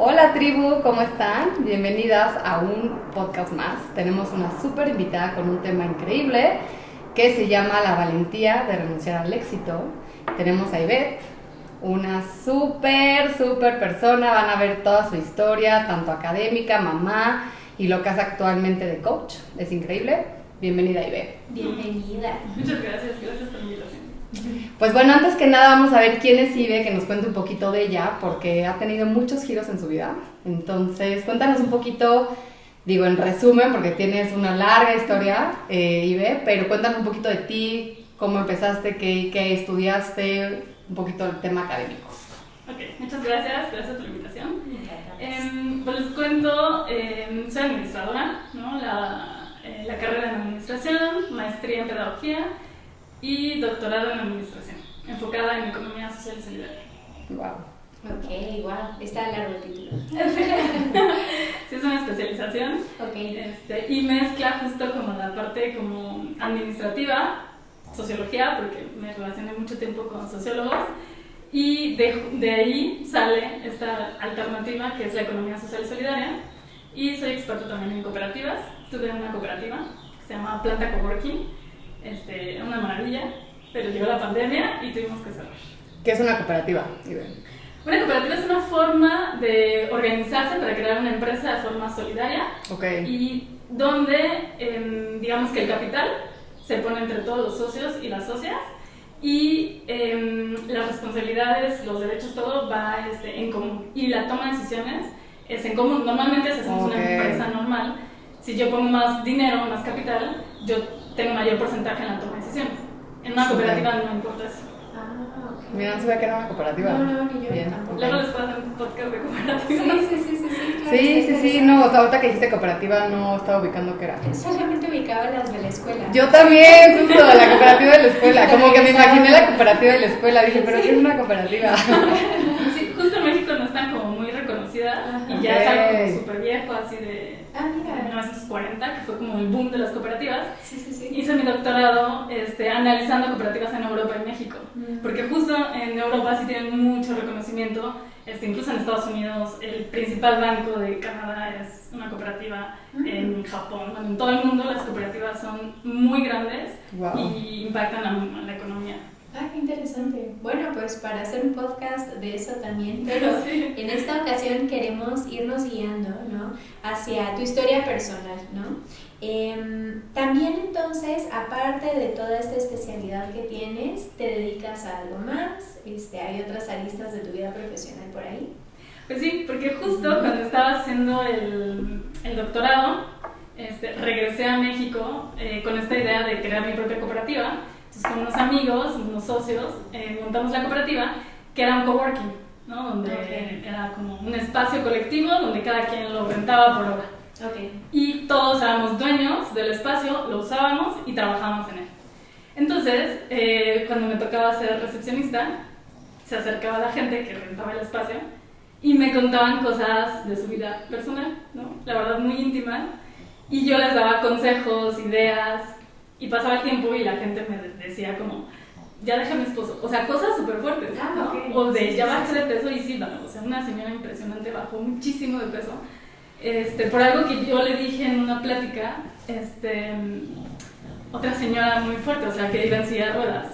Hola tribu, ¿cómo están? Bienvenidas a un podcast más. Tenemos una súper invitada con un tema increíble que se llama la valentía de renunciar al éxito. Tenemos a Ivette, una súper persona. Van a ver toda su historia, tanto académica, mamá y lo que hace actualmente de coach. Es increíble. Bienvenida, Ivette. Bienvenida. Muchas gracias por la invitación. Pues bueno, antes que nada vamos a ver quién es Ive, que nos cuente un poquito de ella, porque ha tenido muchos giros en su vida. Entonces, cuéntanos un poquito, digo en resumen, porque tienes una larga historia, Ive, pero cuéntanos un poquito de ti, cómo empezaste, qué estudiaste, un poquito del tema académico. Ok, muchas gracias por la invitación. Pues les cuento, soy administradora, ¿no? La carrera en administración, maestría en pedagogía y doctorado en administración, enfocada en economía social y solidaria. Wow. Ok, wow, está largo el título. Sí, es una especialización. Ok. Y mezcla justo como la parte como administrativa, sociología, porque me relacioné mucho tiempo con sociólogos, y de ahí sale esta alternativa que es la economía social y solidaria, y soy experta también en cooperativas. Tuve una cooperativa que se llama Planta Coworking. Una maravilla, pero llegó la pandemia y tuvimos que cerrar. ¿Qué es una cooperativa, Ive? Una cooperativa es una forma de organizarse para crear una empresa de forma solidaria. Okay. Y donde, digamos que el capital se pone entre todos los socios y las socias, y las responsabilidades, los derechos, todo va en común, y la toma de decisiones es en común. Normalmente si hacemos una empresa normal, si yo pongo más dinero, más capital, yo tengo mayor porcentaje en la toma de decisiones. En una cooperativa no importa eso. Ah, ok. Mira, no sabía que era una cooperativa. No, ni yo Bien, tampoco. Luego les puedo hacer un podcast de cooperativas. Sí, No, ahorita que dijiste cooperativa no estaba ubicando qué era. Solamente ubicaba las de la escuela. Yo también, justo, la cooperativa de la escuela. Como que me imaginé la cooperativa de la escuela. Dije, pero ¿qué es una cooperativa? Sí, justo en México no están como muy reconocidas. Ajá. Y ya es algo como súper viejo, así de Mira. 1940, que fue como el boom de las cooperativas. Sí. Hice mi doctorado analizando cooperativas en Europa y México, porque justo en Europa sí tienen mucho reconocimiento. Incluso en Estados Unidos el principal banco de Canadá es una cooperativa. En Japón, en todo el mundo las cooperativas son muy grandes. Wow. Y impactan la economía. Qué interesante. Bueno, pues para hacer un podcast de eso también, pero Sí. en esta ocasión queremos irnos guiando, ¿no? Hacia tu historia personal, ¿no? También entonces, aparte de toda esta especialidad que tienes, ¿te dedicas a algo más? ¿Hay otras aristas de tu vida profesional por ahí? Pues sí, porque justo cuando estaba haciendo el doctorado, regresé a México con esta idea de crear mi propia cooperativa. Entonces, con unos amigos, unos socios, montamos la cooperativa, que era un coworking, ¿no? Donde era como un espacio colectivo donde cada quien lo rentaba por hora. Y todos éramos dueños del espacio, lo usábamos y trabajábamos en él. Entonces, cuando me tocaba ser recepcionista, se acercaba la gente que rentaba el espacio y me contaban cosas de su vida personal, ¿no? La verdad, muy íntimas. Y yo les daba consejos, ideas, y pasaba el tiempo y la gente me decía como, ya deja a mi esposo, o sea, cosas súper fuertes, ¿no? Okay. O de, ya bajé de peso, y sí, o sea, una señora impresionante bajó muchísimo de peso, por algo que yo le dije en una plática, otra señora muy fuerte, o sea, que iba en silla de ruedas,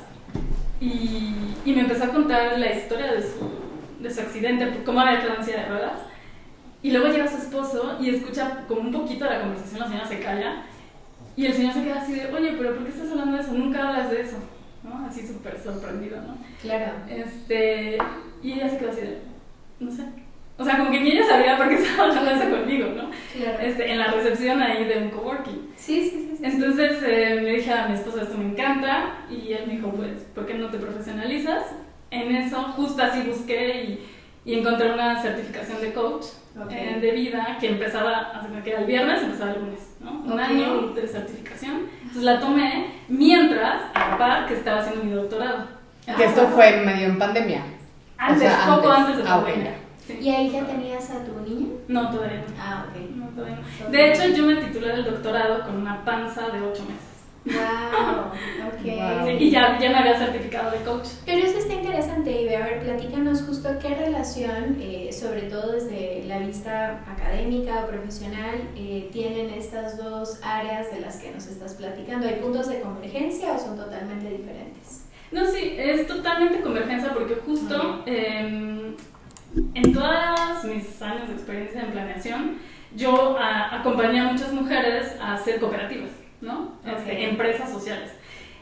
y me empezó a contar la historia de su accidente, cómo había quedado en silla de ruedas, y luego llega su esposo y escucha como un poquito la conversación, la señora se calla, y el señor se queda así de, oye, pero ¿por qué estás hablando de eso? Nunca hablas de eso, ¿no? Así súper sorprendido, ¿no? Claro. Y ella se quedó así de, no sé. O sea, como que ni ella sabía por qué estaba hablando de eso conmigo, ¿no? Claro. En la recepción ahí de un coworking. Sí. Entonces le dije a mi esposo, esto me encanta, y él me dijo, pues, ¿por qué no te profesionalizas? En eso, justo así busqué y encontré una certificación de coach. De vida, que empezaba, que era el viernes, empezaba el lunes, ¿no? Un año de certificación. Entonces la tomé mientras, a la par, que estaba haciendo mi doctorado. Que esto fue medio en pandemia. Antes, poco antes de pandemia. Sí. ¿Y ahí ya tenías a tu niño? No, todavía no. Ok. No, todavía no. De hecho, yo me titulé del doctorado con una panza de 8 meses. Wow, ok. Wow. Y ya me había certificado de coach. Pero eso está interesante, Ibe. A ver, platícanos justo qué relación, sobre todo desde la vista académica o profesional, tienen estas dos áreas de las que nos estás platicando? ¿Hay puntos de convergencia o son totalmente diferentes? No, sí, es totalmente convergencia porque justo en todos mis años de experiencia en planeación, yo acompañé a muchas mujeres a hacer cooperativas, ¿no? Empresas sociales.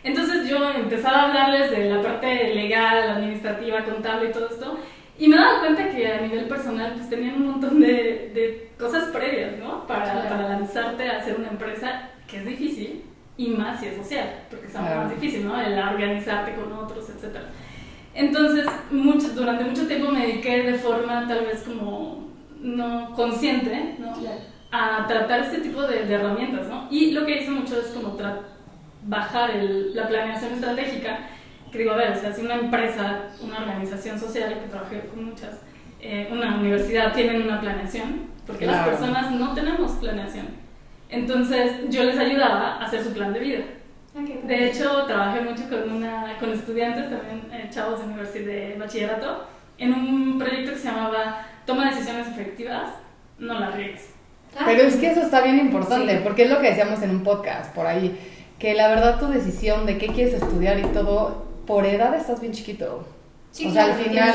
Entonces yo empezaba a hablarles de la parte legal, administrativa, contable y todo esto, y me daba cuenta que a nivel personal pues tenían un montón de cosas previas, ¿no? Para lanzarte a hacer una empresa que es difícil, y más si es social, porque es más difícil, ¿no? El organizarte con otros, etc. Entonces, durante mucho tiempo me dediqué de forma tal vez como no consciente, ¿no? A tratar este tipo de herramientas, ¿no? Y lo que hice mucho es como bajar la planeación estratégica, que digo, a ver, o sea, si una empresa, una organización social, que trabajé con muchas, una universidad, tienen una planeación, porque las personas no tenemos planeación. Entonces yo les ayudaba a hacer su plan de vida. De hecho, trabajé mucho con estudiantes, también chavos de universidad de bachillerato, en un proyecto que se llamaba Toma decisiones efectivas, no las riegues. Pero es que eso está bien importante, porque es lo que decíamos en un podcast por ahí, que la verdad tu decisión de qué quieres estudiar y todo, por edad estás bien chiquito. Sí, o sea, al final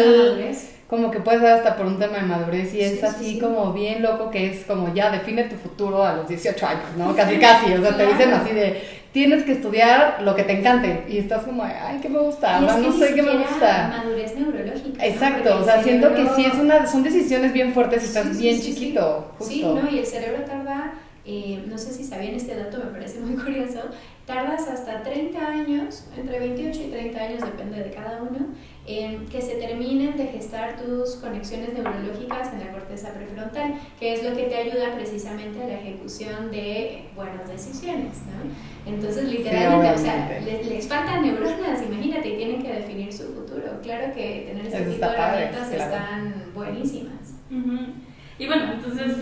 como que puedes dar hasta por un tema de madurez y es así como bien loco, que es como ya define tu futuro a los 18 años, ¿no? Casi, o sea, te dicen así de tienes que estudiar lo que te encante y estás como, ay, ¿qué me gusta? Ahora no sé qué me gusta. Madurez neurológica. Exacto, ¿no? O sea, siento que sí son decisiones bien fuertes y estás bien chiquito, justo. Sí, ¿no? Y el cerebro tarda, no sé si sabían este dato, me parece muy curioso, tardas hasta 30 años, entre 28 y 30 años, depende de cada uno, que se terminen de gestar tus conexiones neurológicas en la corteza prefrontal, que es lo que te ayuda precisamente a la ejecución de buenas decisiones, ¿no? Entonces, literalmente, o sea, les faltan neuronas, imagínate, y tienen que definir su futuro. Claro que tener ese tipo de herramientas están buenísimas. Uh-huh. Y bueno, entonces,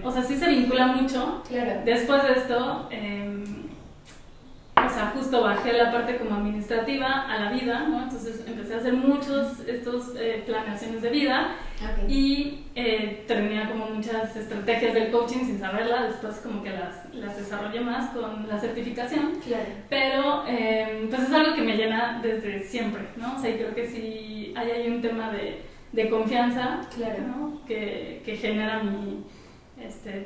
o sea, sí se vincula mucho. Claro. Después de esto, o sea, justo bajé la parte como administrativa a la vida, ¿no? Entonces empecé a hacer estos planeaciones de vida y terminé como muchas estrategias del coaching sin saberla, después como que las desarrollé más con la certificación, pero pues es algo que me llena desde siempre, ¿no? O sea, y creo que sí hay un tema de confianza, ¿no? que genera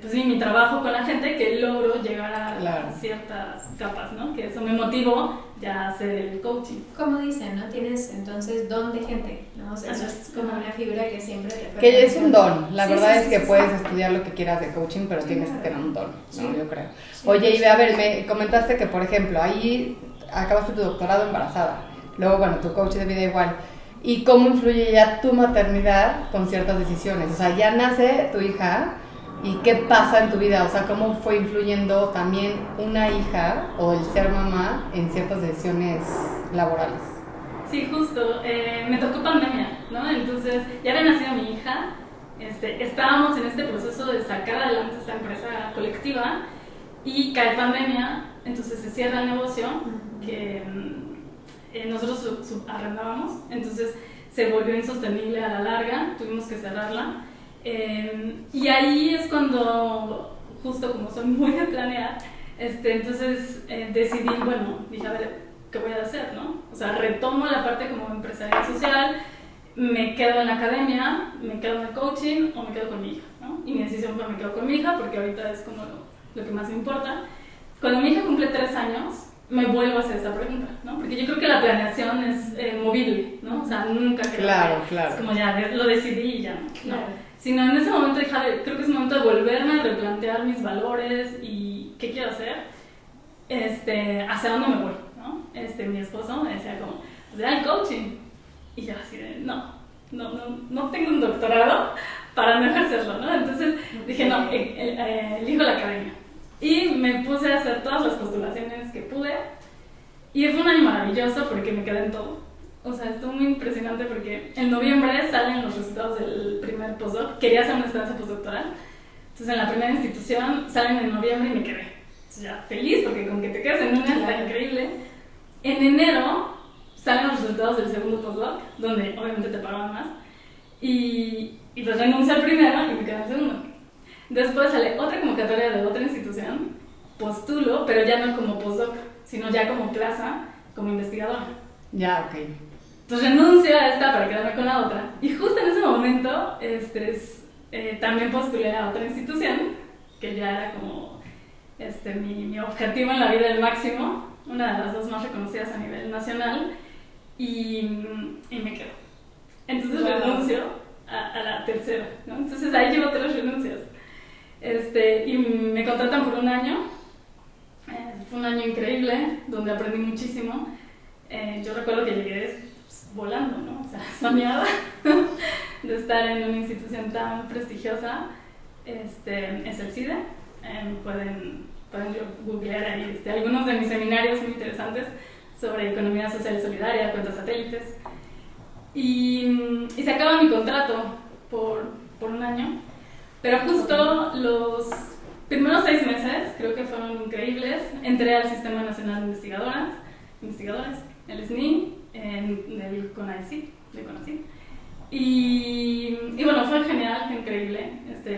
pues sí, mi trabajo con la gente, que logro llegar a ciertas capas, ¿no? Que eso me motivó ya a hacer el coaching. Como dicen, ¿no? Tienes entonces don de gente, ¿no? O sea, eso es como una figura que siempre te fue. Que es un don, la verdad es que puedes estudiar lo que quieras de coaching, pero tienes que tener un don, ¿no? Yo creo. Oye, y a ver, me comentaste que, por ejemplo, ahí acabaste tu doctorado embarazada, luego, bueno, tu coach de vida igual. ¿Y cómo influye ya tu maternidad con ciertas decisiones? O sea, ya nace tu hija. ¿Y qué pasa en tu vida? O sea, ¿cómo fue influyendo también una hija o el ser mamá en ciertas decisiones laborales? Sí, justo. Me tocó pandemia, ¿no? Entonces, ya había nacido mi hija. Estábamos en este proceso de sacar adelante esta empresa colectiva y cae pandemia. Entonces se cierra el negocio que nosotros arrendábamos. Entonces se volvió insostenible a la larga. Tuvimos que cerrarla. Y ahí es cuando, justo como soy muy de planear, entonces decidí, bueno, dije, a ver, ¿qué voy a hacer, no? O sea, retomo la parte como empresarial social, me quedo en la academia, me quedo en el coaching o me quedo con mi hija, ¿no? Y mi decisión fue me quedo con mi hija porque ahorita es como lo que más me importa. Cuando mi hija cumple 3 años, me vuelvo a hacer esa pregunta, ¿no? Porque yo creo que la planeación es movible, ¿no? O sea, nunca creo que es como ya lo decidí y ya, ¿no? Sino en ese momento dije, creo que es momento de volverme a replantear mis valores y qué quiero hacer, hacia dónde me voy, ¿no? Mi esposo me decía como, pues ya el coaching. Y yo así de, no tengo un doctorado para no ejercerlo, ¿no? Entonces dije, no, elijo la academia. Y me puse a hacer todas las postulaciones que pude. Y fue un año maravilloso porque me quedé en todo. O sea, estuvo muy impresionante porque en noviembre salen los resultados del primer postdoc. Quería hacer una estancia postdoctoral. Entonces, en la primera institución salen en noviembre y me quedé. Entonces, ya feliz porque con que te quedes en una está increíble. En enero salen los resultados del segundo postdoc, donde obviamente te pagaban más. Y pues renuncié al primero y me quedé en el Después sale otra convocatoria de otra institución, postulo, pero ya no como postdoc, sino ya como plaza, como investigadora. Ya, ok. Entonces renuncio a esta para quedarme con la otra. Y justo en ese momento también postulé a otra institución, que ya era como mi objetivo en la vida, el máximo, una de las dos más reconocidas a nivel nacional, y me quedo. Entonces renuncio a la tercera, ¿no? Entonces ahí llevo 3 renuncias. Y me contratan por un año. Fue un año increíble, donde aprendí muchísimo. Yo recuerdo que llegué volando, ¿no? O sea, soñaba de estar en una institución tan prestigiosa. Es el CIDE. Pueden googlear ahí algunos de mis seminarios muy interesantes sobre economía social y solidaria, cuentas satélites. Y se acaba mi contrato por un año. Pero justo los primeros 6 meses creo que fueron increíbles. Entré al Sistema Nacional de Investigadores, el SNI, en el CONACYT, y bueno, fue genial, fue increíble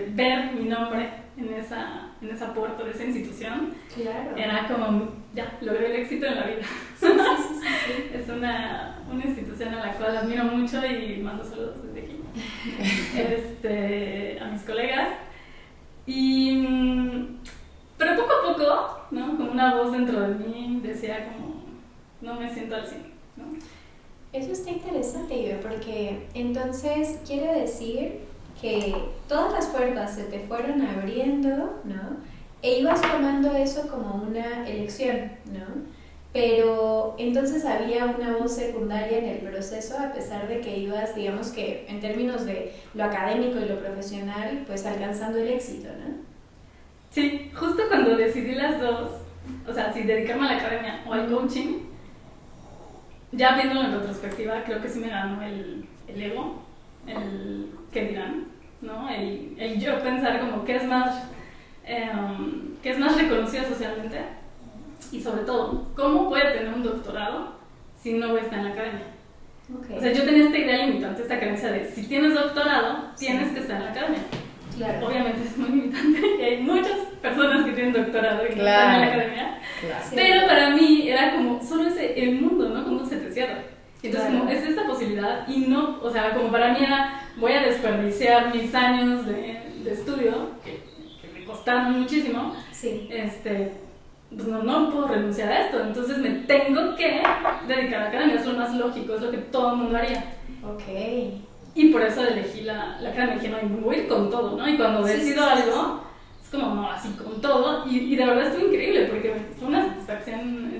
ver mi nombre en esa puerta de esa institución. Claro. Era como, ya, logré el éxito en la vida. Sí. Es una institución a la cual admiro mucho y mando saludos desde aquí. A mis colegas. Pero poco a poco, ¿no? Como una voz dentro de mí decía como, no me siento al 100, ¿no? Eso está interesante, Ibe, porque entonces quiere decir que todas las puertas se te fueron abriendo, ¿no? E ibas tomando eso como una elección, ¿no? Pero entonces había una voz secundaria en el proceso, a pesar de que ibas, digamos que en términos de lo académico y lo profesional, pues alcanzando el éxito, ¿no? Sí, justo cuando decidí las dos, o sea, si dedicarme a la academia o al coaching, ya viéndolo en retrospectiva, creo que sí me ganó el ego, el qué dirán, ¿no? El yo pensar como qué es más reconocido socialmente, y sobre todo, ¿cómo puede tener un doctorado si no voy a estar en la academia? Okay. O sea, yo tenía esta idea limitante, esta creencia de si tienes doctorado, tienes que estar en la academia. Claro. Obviamente es muy limitante y hay muchas personas que tienen doctorado y que están en la academia. Claro. Sí. Pero para mí era como solo el mundo, ¿no? Como se te cierra. Entonces, Claro. como es esta posibilidad y no, o sea, como para mí era, voy a desperdiciar mis años de estudio, que me costaron muchísimo. Sí. Pues no puedo renunciar a esto, entonces me tengo que dedicar a la academia, es lo más lógico, es lo que todo el mundo haría. Ok. Y por eso elegí la academia, dije, no, voy a ir con todo, ¿no? Y cuando decido algo, es como, no, así con todo, y de verdad estuvo increíble, porque fue una satisfacción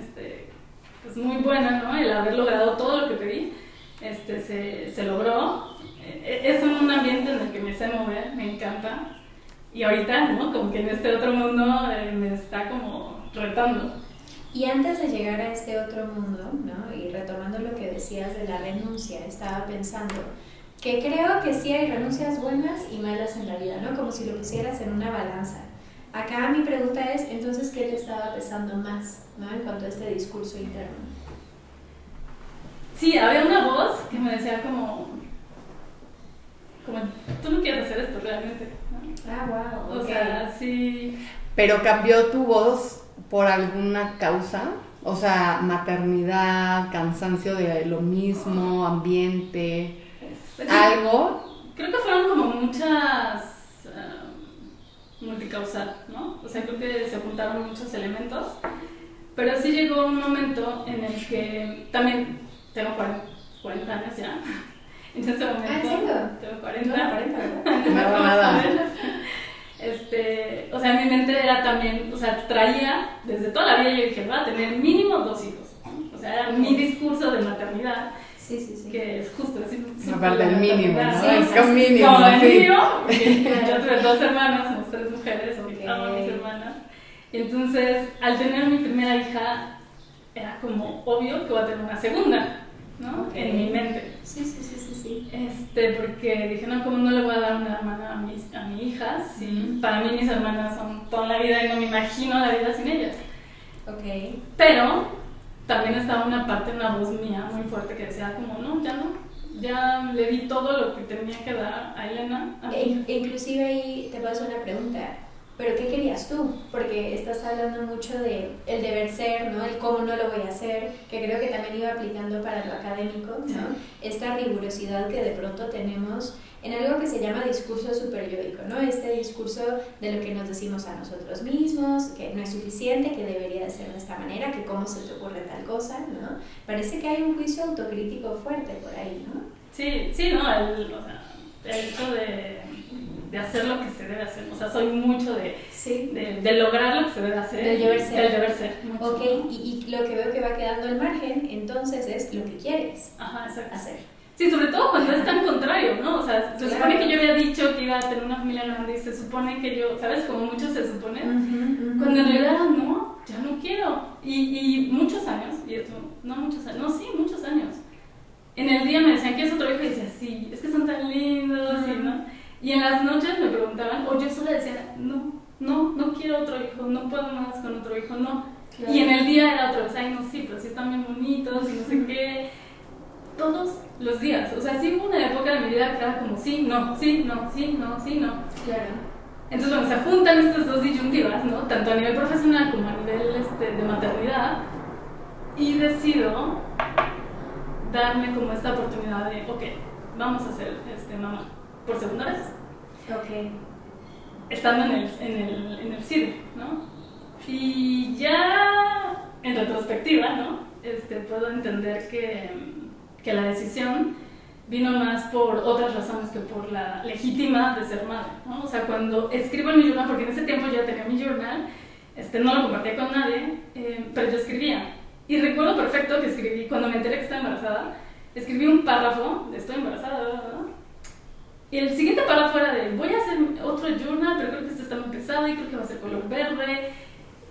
pues muy buena, ¿no? El haber logrado todo lo que pedí, se logró. Es un ambiente en el que me sé mover, me encanta, y ahorita, ¿no? Como que en este otro mundo me está como retando. Y antes de llegar a este otro mundo, ¿no? Y retomando lo que decías de la renuncia, estaba pensando que creo que sí hay renuncias buenas y malas en la vida, ¿no? Como si lo pusieras en una balanza. Acá mi pregunta es, entonces, ¿qué te estaba pesando más, ¿no? En cuanto a este discurso interno. Sí, había una voz que me decía como tú no quieres hacer esto realmente, ¿no? Ah, wow. O sea, sí. Pero cambió tu voz por alguna causa, o sea, maternidad, cansancio de lo mismo, ambiente, Pues, algo. Creo que fueron como muchas multicausal, ¿no? O sea, creo que se juntaron muchos elementos, pero sí llegó un momento en el que también tengo 40 años ya. En ese momento, ¿en serio? tengo 40. No, 40, ¿verdad? No hago nada. O sea, en mi mente era también, o sea, traía, desde toda la vida yo dije, voy a tener mínimo 2 hijos, ¿no? O sea, era mi discurso de maternidad, Sí. que es justo así. Aparte del mínimo, ¿no? Sí, Es sí, que un sí. mínimo, Como el sí. mío, porque yo tuve 2 hermanas, somos 3 mujeres, amo a mis hermanas. Entonces, al tener mi primera hija, era como obvio que voy a tener una segunda, ¿no? Okay. En mi mente. Sí. Porque dije, no, ¿cómo no le voy a dar una hermana a mi hija? Si para mí mis hermanas son toda la vida y no me imagino la vida sin ellas. Ok. Pero también estaba una parte, una voz mía muy fuerte que decía como, no, ya no. Ya le di todo lo que tenía que dar a Elena. Inclusive ahí te puedo hacer una pregunta. ¿Pero qué querías tú? Porque estás hablando mucho de el deber ser, ¿no? El cómo no lo voy a hacer, que creo que también iba aplicando para lo académico, ¿no? Sí. Esta rigurosidad que de pronto tenemos en algo que se llama discurso superyoico, ¿no? Este discurso de lo que nos decimos a nosotros mismos, que no es suficiente, que debería de ser de esta manera, que cómo se te ocurre tal cosa, ¿no? Parece que hay un juicio autocrítico fuerte por ahí, ¿no? Sí, ¿no? El hecho de hacer lo que se debe hacer, o sea, soy mucho de lograr lo que se debe hacer. Del deber ser. Del deber ser. Mucho. Ok, y lo que veo que va quedando al margen, entonces es lo que quieres hacer. Sí, sobre todo cuando es tan contrario, ¿no? O sea, se supone que yo había dicho que iba a tener una familia grande y se supone que yo, ¿sabes? Como muchos se suponen, cuando en realidad no, ya no quiero. Y muchos años, y esto, no muchos años, no, sí, muchos años. En el día me decían, ¿quieres otro hijo? Y decía, sí, es que son tan lindos, y ¿no? Y en las noches me preguntaban, o yo sola decía, no quiero otro hijo, no puedo más con otro hijo, no. Claro. Y en el día era otra vez, ay, no, sí, pero sí están bien bonitos y no sé qué. Todos los días, o sea, sí hubo una época de mi vida que era como sí, no. Claro. Entonces, bueno, se juntan estas dos disyuntivas, ¿no? Tanto a nivel profesional como a nivel de maternidad, y decido darme como esta oportunidad de, ok, vamos a ser mamá por segunda vez. Ok. Estando en el CIDE, ¿no? Y ya en retrospectiva, ¿no? Puedo entender que la decisión vino más por otras razones que por la legítima de ser madre, ¿no? O sea, cuando escribo en mi journal, porque en ese tiempo ya tenía mi journal, no lo compartía con nadie, pero yo escribía. Y recuerdo perfecto que escribí, cuando me enteré que estaba embarazada, escribí un párrafo de estoy embarazada, ¿no? Y el siguiente párrafo era de voy a hacer otro journal, pero creo que este está muy pesado y creo que va a ser color verde.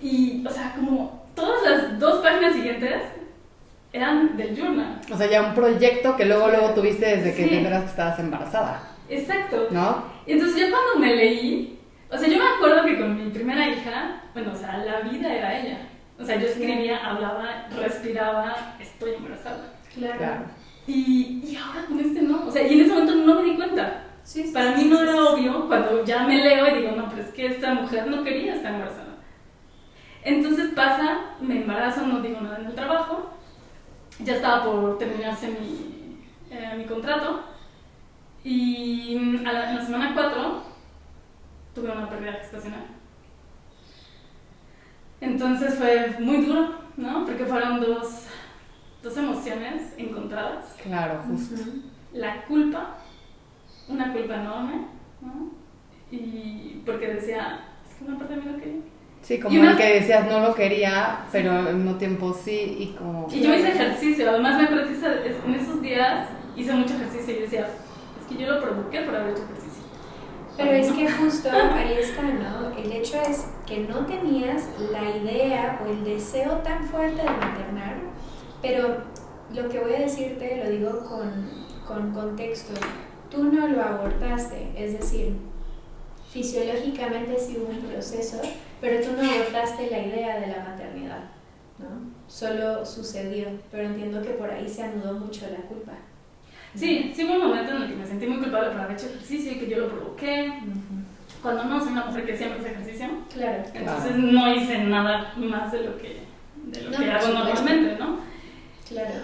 Y, o sea, como todas las 2 páginas siguientes eran del journal. O sea, ya un proyecto que luego tuviste desde que te enteras que estabas embarazada. Exacto. ¿No? Y entonces yo cuando me leí, o sea, yo me acuerdo que con mi primera hija, bueno, o sea, la vida era ella. O sea, yo escribía, hablaba, respiraba, estoy embarazada. Claro. Y ahora con no. O sea, y en ese momento no me di cuenta. Sí, para mí no era obvio cuando ya me leo y digo, no, pero es que esta mujer no quería estar embarazada. Entonces pasa, me embarazo, no digo nada en el trabajo, ya estaba por terminarse mi contrato y en la semana 4 tuve una pérdida gestacional. Entonces fue muy duro, ¿no? Porque fueron dos emociones encontradas. Claro, justo. La culpa, una culpa enorme, ¿no? Y porque decía, es que una parte de mí no quería. Sí, como el que decías no lo quería, pero al mismo tiempo sí, y como... Y yo hice ejercicio, además me acuerdo que en esos días hice mucho ejercicio y decía, es que yo lo provoqué por haber hecho ejercicio. Pero es que justo ahí está, ¿no? El hecho es que no tenías la idea o el deseo tan fuerte de maternar, pero lo que voy a decirte lo digo con contexto. Tú no lo abortaste, es decir, fisiológicamente sí hubo un proceso, pero tú no abortaste la idea de la maternidad, ¿no? Solo sucedió, pero entiendo que por ahí se anudó mucho la culpa. Sí, hubo un momento en el que me sentí muy culpable por haber hecho ejercicio y que yo lo provoqué. Cuando no soy una mujer que siempre hace ejercicio, claro. Entonces no hice nada más de lo que hago normalmente, ¿no? Claro.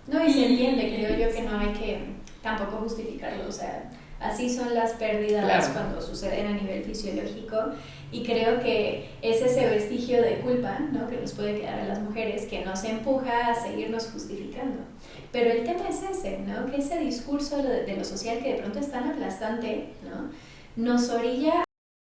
No, y se entiende, creo yo que no hay que tampoco justificarlo, o sea, así son las pérdidas cuando suceden a nivel fisiológico, y creo que es ese vestigio de culpa, ¿no?, que nos puede quedar a las mujeres, que nos empuja a seguirnos justificando. Pero el tema es ese, ¿no?, que ese discurso de lo social que de pronto es tan aplastante, ¿no?, nos orilla